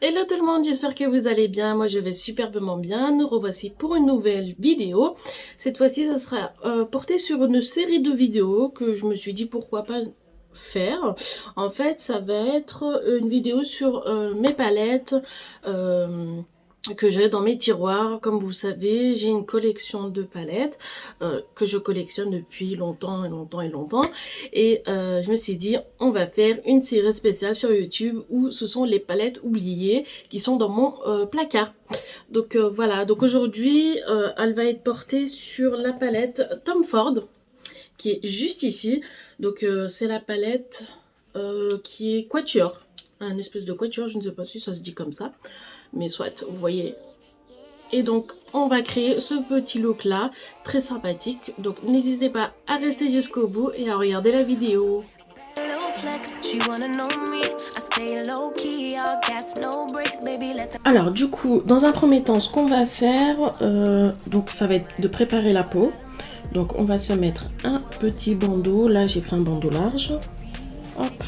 Hello tout le monde, j'espère que vous allez bien. Moi je vais superbement bien. Nous revoici pour une nouvelle vidéo. Cette fois-ci ce sera porté sur une série de vidéos que je me suis dit pourquoi pas faire. En fait ça va être une vidéo sur mes palettes que j'ai dans mes tiroirs. Comme vous savez, j'ai une collection de palettes que je collectionne depuis longtemps. Et je me suis dit, on va faire une série spéciale sur YouTube où ce sont les palettes oubliées qui sont dans mon placard. Donc voilà, donc aujourd'hui, elle va être portée sur la palette Tom Ford qui est juste ici. Donc c'est la palette qui est Quatuor. Un espèce de Quatuor, je ne sais pas si ça se dit comme ça. Mais soit, vous voyez. Et donc, on va créer ce petit look là, très sympathique. Donc, n'hésitez pas à rester jusqu'au bout et à regarder la vidéo. Alors, du coup, dans un premier temps, ce qu'on va faire, donc ça va être de préparer la peau. Donc, on va se mettre un petit bandeau. Là, j'ai pris un bandeau large. Hop.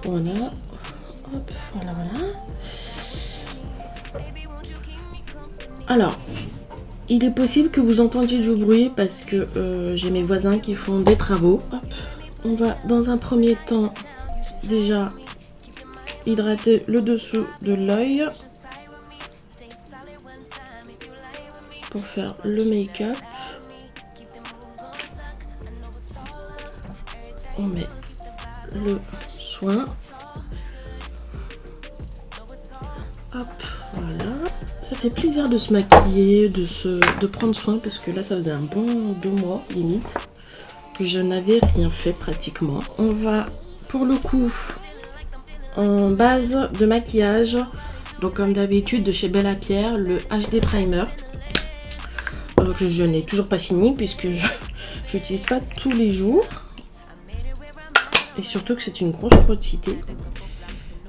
Voilà. Hop, voilà, voilà. Alors, il est possible que vous entendiez du bruit parce que j'ai mes voisins qui font des travaux. Hop. On va dans un premier temps déjà hydrater le dessous de l'œil pour faire le make-up. On met le soin. Hop, voilà. Ça fait plaisir de se maquiller, de prendre soin parce que là ça faisait un bon 2 mois limite que je n'avais rien fait pratiquement. On va pour le coup en base de maquillage, donc comme d'habitude de chez Bella Pierre, le HD Primer que je n'ai toujours pas fini puisque je n'utilise pas tous les jours et surtout que c'est une grosse quantité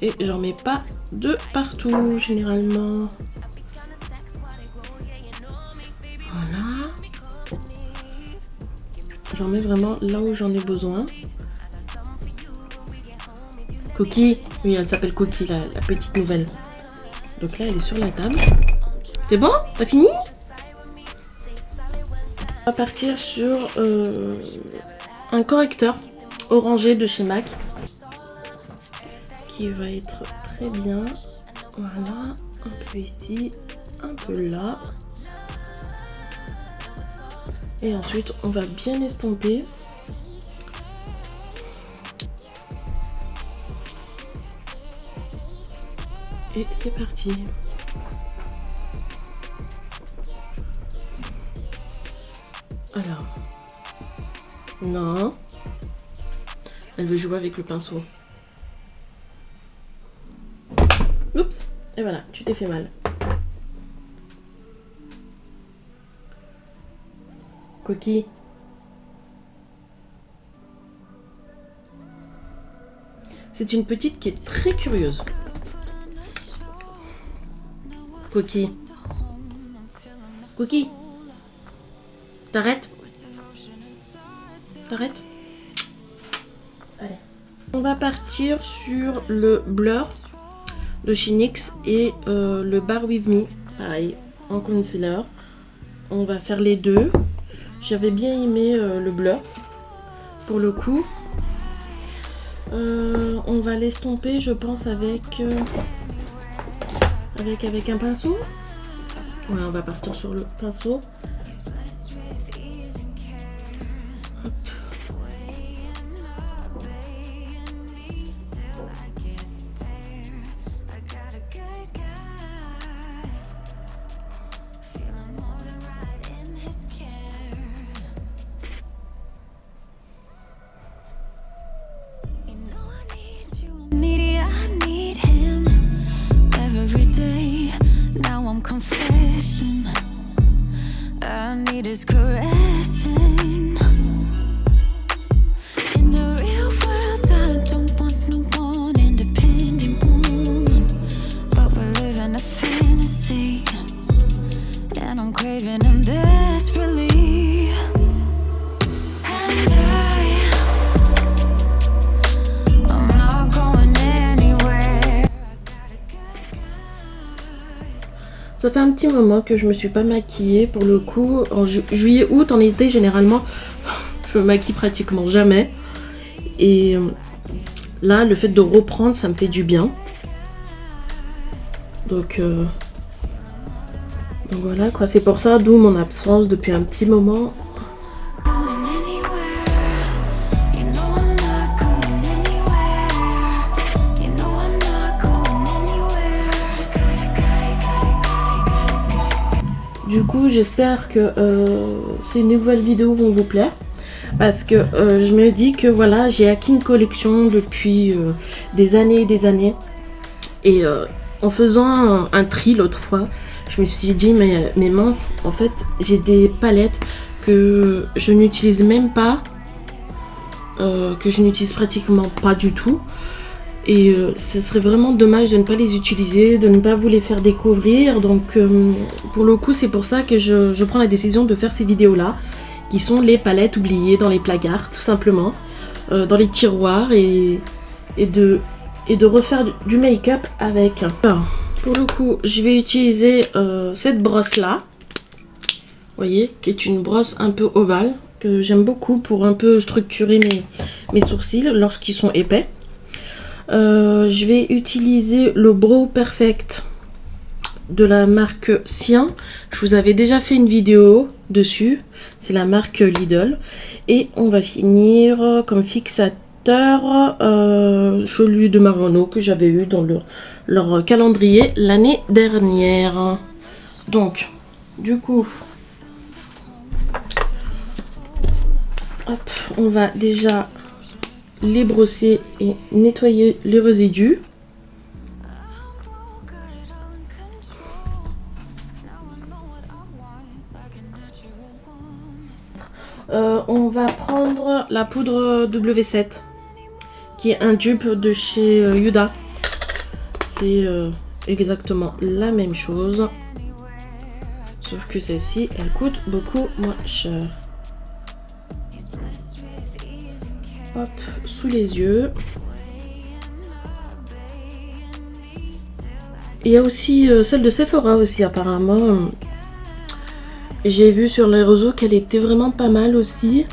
et j'en mets pas de partout généralement. Voilà. J'en mets vraiment là où j'en ai besoin. Cookie, oui, elle s'appelle Cookie, la petite nouvelle. Donc là, elle est sur la table. C'est bon? T'as fini? On va partir sur un correcteur orangé de chez MAC qui va être très bien. Voilà, un peu ici, un peu là. Et ensuite, on va bien estomper. Et c'est parti. Alors. Non. Elle veut jouer avec le pinceau. Oups. Et voilà, tu t'es fait mal. Coquille. C'est une petite qui est très curieuse. Coquille. Coquille. T'arrêtes? T'arrêtes? Allez. On va partir sur le blur de chez NYX et le Bar With Me. Pareil, en concealer. On va faire les deux. J'avais bien aimé le blur. Pour le coup. On va l'estomper, je pense, avec un pinceau. Ouais, on va partir sur le pinceau. Hop. Ça fait un petit moment que je me suis pas maquillée pour le coup. En juillet, août, en été, généralement, je me maquille pratiquement jamais. Et là, le fait de reprendre, ça me fait du bien. Donc voilà quoi, c'est pour ça, d'où mon absence depuis un petit moment. Du coup, j'espère que ces nouvelles vidéos vont vous plaire. Parce que je me dis que voilà, j'ai acquis une collection depuis des années et des années. Et en faisant un tri l'autre fois, je me suis dit, mais mince, en fait, j'ai des palettes que je n'utilise même pas, que je n'utilise pratiquement pas du tout. Et ce serait vraiment dommage de ne pas les utiliser, de ne pas vous les faire découvrir. Donc pour le coup, c'est pour ça que je prends la décision de faire ces vidéos-là, qui sont les palettes oubliées dans les placards, tout simplement, dans les tiroirs, et de refaire du make-up avec. Alors, pour le coup, je vais utiliser cette brosse-là, vous voyez, qui est une brosse un peu ovale, que j'aime beaucoup pour un peu structurer mes sourcils lorsqu'ils sont épais. Je vais utiliser le Brow Perfect de la marque Sien. Je vous avais déjà fait une vidéo dessus. C'est la marque Lidl. Et on va finir comme fixateur celui de Marionneau que j'avais eu dans leur calendrier l'année dernière. Donc, du coup, hop, on va déjà les brosser et nettoyer les résidus. On va prendre la poudre W7 qui est un dupe de chez Huda. C'est exactement la même chose, sauf que celle-ci elle coûte beaucoup moins cher. Hop, sous les yeux. Il y a aussi celle de Sephora aussi apparemment. J'ai vu sur les réseaux qu'elle était vraiment pas mal aussi.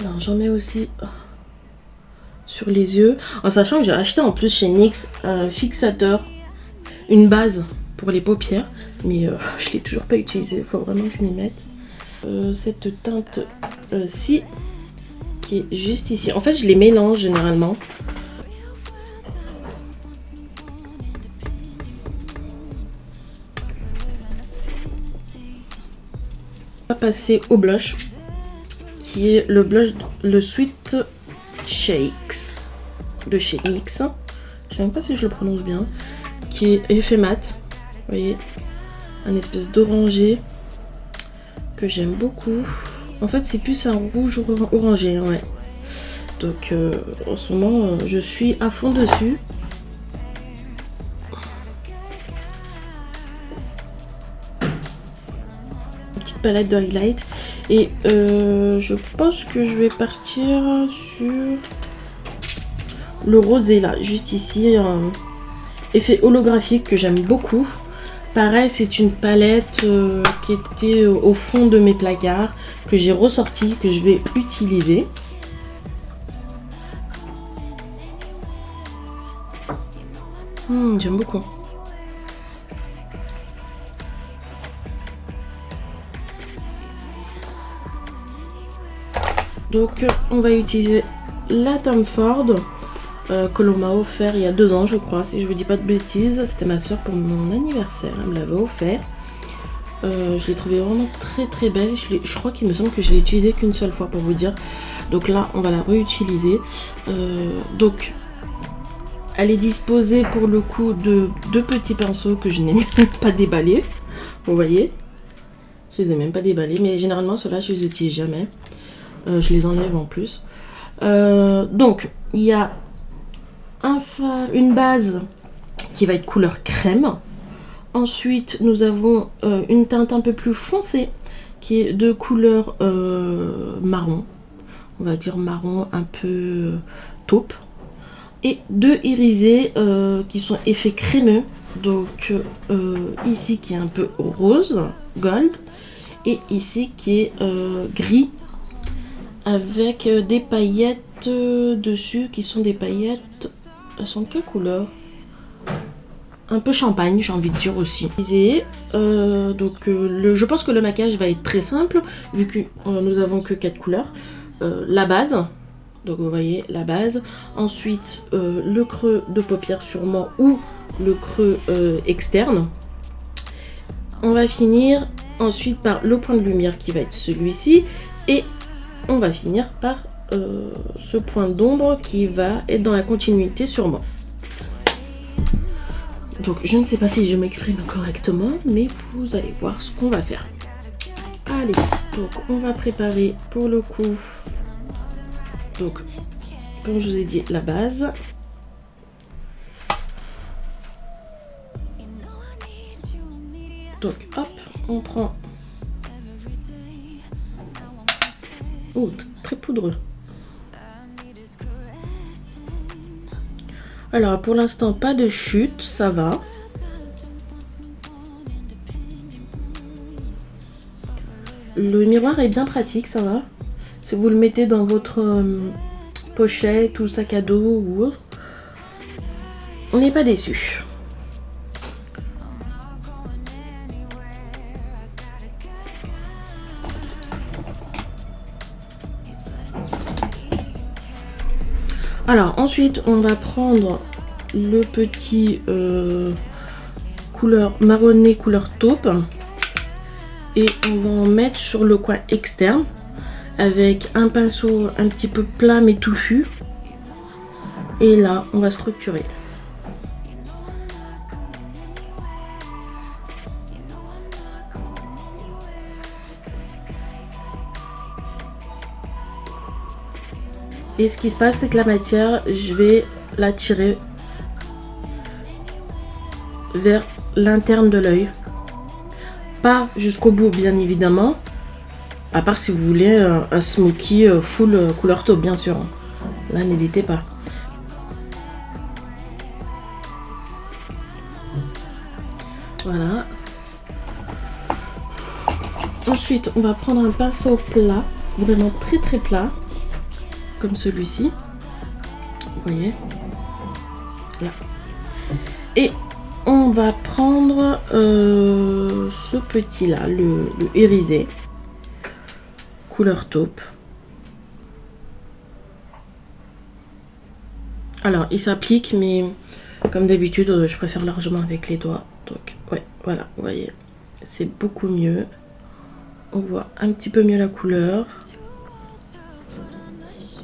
Alors j'en mets aussi sur les yeux. En sachant que j'ai acheté en plus chez NYX un fixateur, une base pour les paupières. Mais je l'ai toujours pas utilisé, il faut vraiment que je m'y mette. Cette teinte-ci qui est juste ici. En fait, je les mélange généralement. On va passer au blush, qui est le blush, le Sweet Shakes de chez NYX. Je sais même pas si je le prononce bien. Qui est effet mat. Vous voyez, un espèce d'orangé que j'aime beaucoup. En fait, c'est plus un rouge orangé, ouais. Donc, en ce moment, je suis à fond dessus. Une petite palette de highlight. Et je pense que je vais partir sur le rosé, là, juste ici. Effet holographique que j'aime beaucoup. Pareil, c'est une palette qui était au fond de mes placards, que j'ai ressorti, que je vais utiliser. J'aime beaucoup. Donc, on va utiliser la Tom Ford que l'on m'a offert il y a 2 ans, je crois, si je vous dis pas de bêtises. C'était ma soeur pour mon anniversaire, elle me l'avait offert. Je l'ai trouvée vraiment très très belle. Je crois qu'il me semble que je l'ai utilisée qu'une seule fois pour vous dire. Donc là, on va la réutiliser. Donc, elle est disposée pour le coup de 2 petits pinceaux que je n'ai même pas déballés. Vous voyez, je les ai même pas déballés, mais généralement ceux-là je les utilise jamais. Je les enlève en plus. Donc, il y a une base qui va être couleur crème. Ensuite, nous avons une teinte un peu plus foncée qui est de couleur marron. On va dire marron un peu taupe. Et 2 irisés qui sont effets crémeux Donc ici qui est un peu rose, gold, et ici qui est gris avec des paillettes dessus qui sont des paillettes. Elles sont de quelle couleur? Un peu champagne, j'ai envie de dire aussi. Je pense que le maquillage va être très simple vu que nous avons que 4 couleurs. La base, donc vous voyez la base. Ensuite le creux de paupière sûrement ou le creux externe. On va finir ensuite par le point de lumière qui va être celui-ci et on va finir par ce point d'ombre qui va être dans la continuité sûrement. Donc je ne sais pas si je m'exprime correctement, mais vous allez voir ce qu'on va faire. Allez, donc on va préparer pour le coup, donc comme je vous ai dit, la base. Donc hop, on prend... Oh, très poudreux. Alors pour l'instant pas de chute, ça va. Le miroir est bien pratique, ça va. Si vous le mettez dans votre pochette ou sac à dos ou autre, on n'est pas déçu. Alors ensuite on va prendre le petit couleur marronné, couleur taupe, et on va en mettre sur le coin externe avec un pinceau un petit peu plat mais touffu, et là on va structurer. Et ce qui se passe, c'est que la matière, je vais la tirer vers l'interne de l'œil. Pas jusqu'au bout, bien évidemment. À part si vous voulez un smoky full couleur taupe, bien sûr. Là, n'hésitez pas. Voilà. Ensuite, on va prendre un pinceau plat, vraiment très très plat. Comme celui-ci, vous voyez, là. Et on va prendre ce petit là, le irisé, couleur taupe. Alors il s'applique, mais comme d'habitude je préfère largement avec les doigts. Donc ouais, voilà, vous voyez, c'est beaucoup mieux. On voit un petit peu mieux la couleur.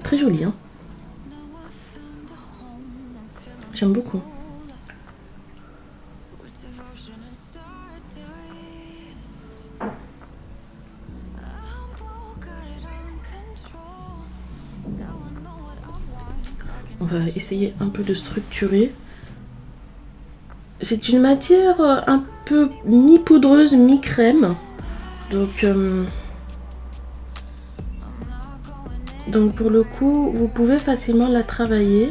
Très joli, hein. J'aime beaucoup. On va essayer un peu de structurer. C'est une matière un peu mi-poudreuse, mi-crème. Donc pour le coup, vous pouvez facilement la travailler.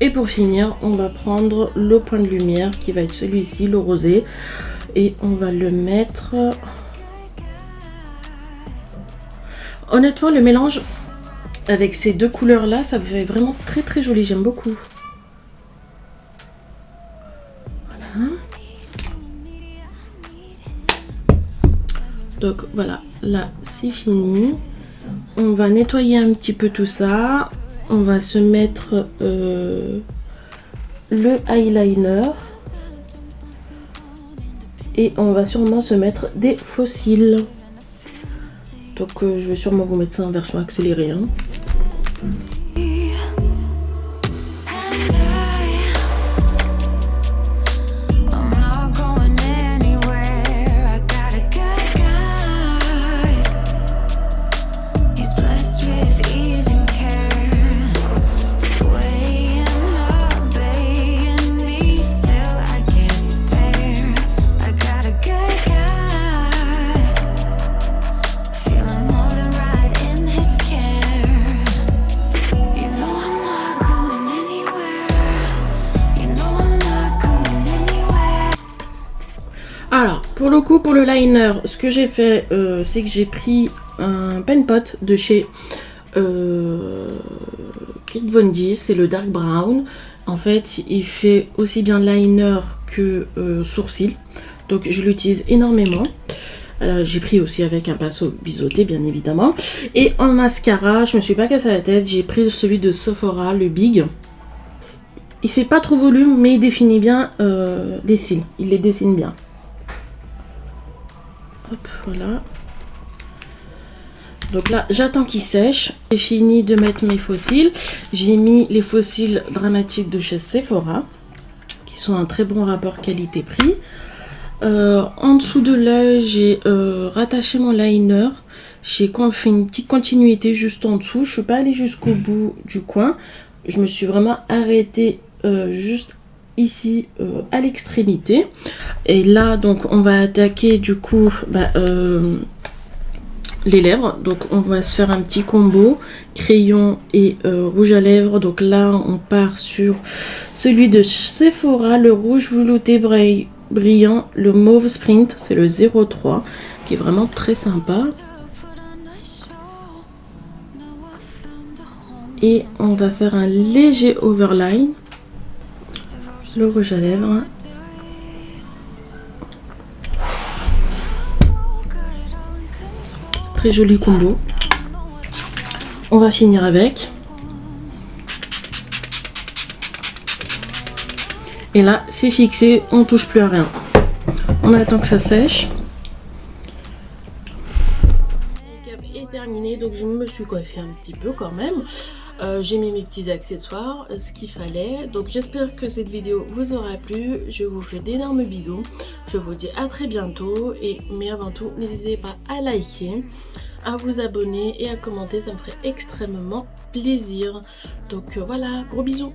Et pour finir, on va prendre le point de lumière qui va être celui-ci, le rosé. Et on va le mettre... Honnêtement, le mélange avec ces deux couleurs-là, ça fait vraiment très très joli. J'aime beaucoup. Voilà. Donc voilà, là c'est fini. On va nettoyer un petit peu tout ça. On va se mettre le eyeliner. Et on va sûrement se mettre des faux cils. Donc je vais sûrement vous mettre ça en version accélérée, hein. le coup, pour le liner, ce que j'ai fait, c'est que j'ai pris un pen pot de chez Kat Von D, c'est le dark brown. En fait, il fait aussi bien liner que sourcil, donc je l'utilise énormément. J'ai pris aussi avec un pinceau biseauté, bien évidemment. Et en mascara, je me suis pas cassé la tête, j'ai pris celui de Sephora, le Big. Il fait pas trop volume, mais il définit bien les cils, il les dessine bien. Hop, voilà. Donc là, j'attends qu'il sèche. J'ai fini de mettre mes faux cils. J'ai mis les faux cils dramatiques de chez Sephora, qui sont un très bon rapport qualité-prix. En dessous de l'œil, j'ai rattaché mon liner. J'ai fait une petite continuité juste en dessous. Je suis pas allée jusqu'au bout du coin. Je me suis vraiment arrêtée juste ici à l'extrémité. Et là, donc, on va attaquer du coup les lèvres. Donc, on va se faire un petit combo crayon et rouge à lèvres. Donc là, on part sur celui de Sephora, le rouge velouté brillant, le mauve sprint, c'est le 03, qui est vraiment très sympa. Et on va faire un léger overline, le rouge à lèvres. Très joli combo. On va finir avec. Et là, c'est fixé, on touche plus à rien. On attend que ça sèche. Le make-up est terminé, donc je me suis coiffée un petit peu quand même. J'ai mis mes petits accessoires, ce qu'il fallait. Donc j'espère que cette vidéo vous aura plu. Je vous fais d'énormes bisous. Je vous dis à très bientôt. Mais avant tout, n'hésitez pas à liker, à vous abonner et à commenter. Ça me ferait extrêmement plaisir. Donc voilà, gros bisous.